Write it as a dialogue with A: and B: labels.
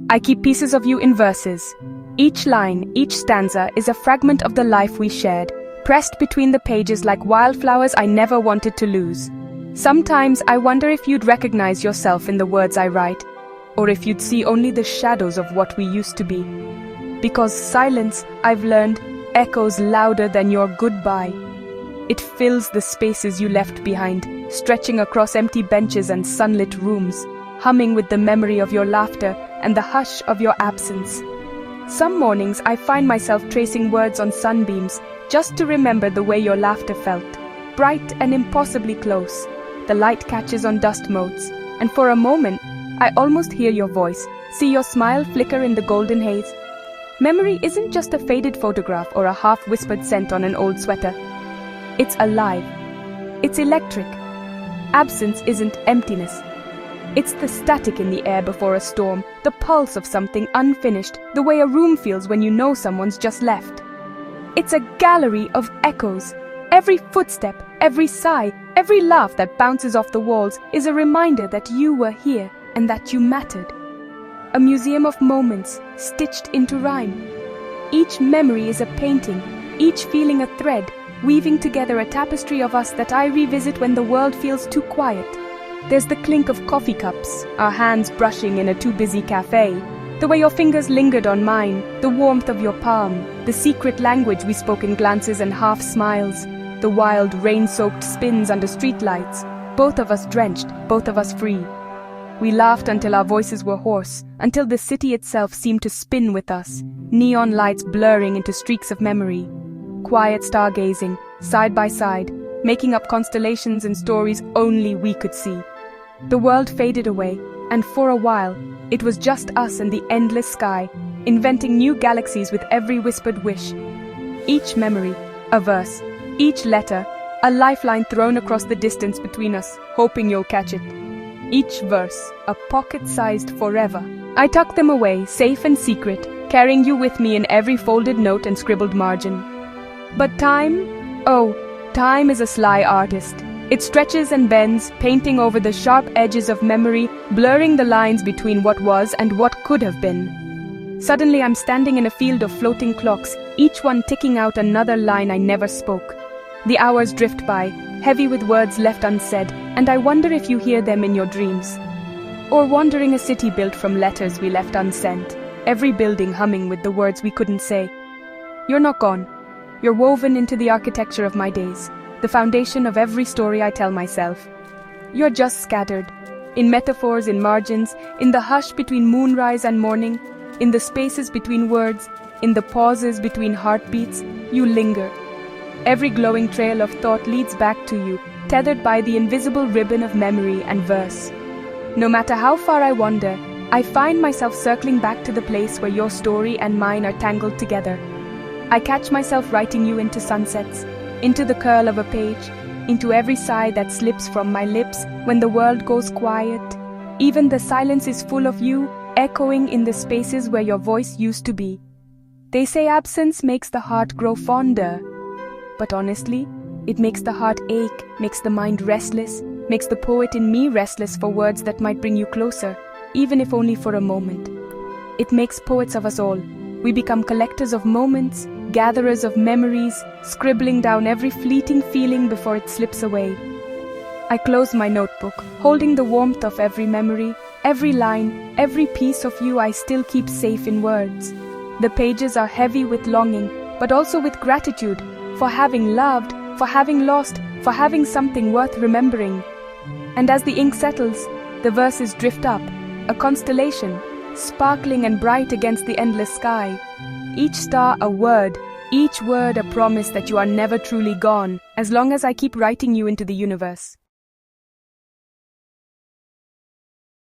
A: I keep pieces of you in verses. Each line, each stanza is a fragment of the life we shared, pressed between the pages like wildflowers I never wanted to lose. Sometimes I wonder if you'd recognize yourself in the words I write, or if you'd see only the shadows of what we used to be. Because silence, I've learned, echoes louder than your goodbye. It fills the spaces you left behind, stretching across empty benches and sunlit rooms, humming with the memory of your laughter and the hush of your absence. Some mornings I find myself tracing words on sunbeams just to remember the way your laughter felt, bright and impossibly close. The light catches on dust motes, and for a moment, I almost hear your voice, see your smile flicker in the golden haze. Memory isn't just a faded photograph or a half-whispered scent on an old sweater. It's alive. It's electric. Absence isn't emptiness. It's the static in the air before a storm, the pulse of something unfinished, the way a room feels when you know someone's just left. It's a gallery of echoes. Every footstep, every sigh, every laugh that bounces off the walls is a reminder that you were here and that you mattered. A museum of moments stitched into rhyme. Each memory is a painting, each feeling a thread, weaving together a tapestry of us that I revisit when the world feels too quiet. There's the clink of coffee cups, our hands brushing in a too-busy cafe, the way your fingers lingered on mine, the warmth of your palm, the secret language we spoke in glances and half-smiles, the wild rain-soaked spins under streetlights, both of us drenched, both of us free. We laughed until our voices were hoarse, until the city itself seemed to spin with us, neon lights blurring into streaks of memory. Quiet stargazing, side by side, making up constellations and stories only we could see. The world faded away, and for a while, it was just us and the endless sky, inventing new galaxies with every whispered wish. Each memory, a verse, each letter, a lifeline thrown across the distance between us, hoping you'll catch it. Each verse, a pocket-sized forever. I tuck them away, safe and secret, carrying you with me in every folded note and scribbled margin. But time? Oh, time is a sly artist. It stretches and bends, painting over the sharp edges of memory, blurring the lines between what was and what could have been. Suddenly I'm standing in a field of floating clocks, each one ticking out another line I never spoke. The hours drift by, heavy with words left unsaid, and I wonder if you hear them in your dreams. Or wandering a city built from letters we left unsent, every building humming with the words we couldn't say. You're not gone. You're woven into the architecture of my days, the foundation of every story I tell myself. You're just scattered, in metaphors, in margins, in the hush between moonrise and morning, in the spaces between words, in the pauses between heartbeats, you linger. Every glowing trail of thought leads back to you, tethered by the invisible ribbon of memory and verse. No matter how far I wander, I find myself circling back to the place where your story and mine are tangled together. I catch myself writing you into sunsets, into the curl of a page, into every sigh that slips from my lips when the world goes quiet. Even the silence is full of you, echoing in the spaces where your voice used to be. They say absence makes the heart grow fonder. But honestly, it makes the heart ache, makes the mind restless, makes the poet in me restless for words that might bring you closer, even if only for a moment. It makes poets of us all. We become collectors of moments, gatherers of memories, scribbling down every fleeting feeling before it slips away. I close my notebook, holding the warmth of every memory, every line, every piece of you I still keep safe in words. The pages are heavy with longing, but also with gratitude, for having loved, for having lost, for having something worth remembering. And as the ink settles, the verses drift up, a constellation, sparkling and bright against the endless sky. Each star a word, each word a promise that you are never truly gone, as long as I keep writing you into the universe.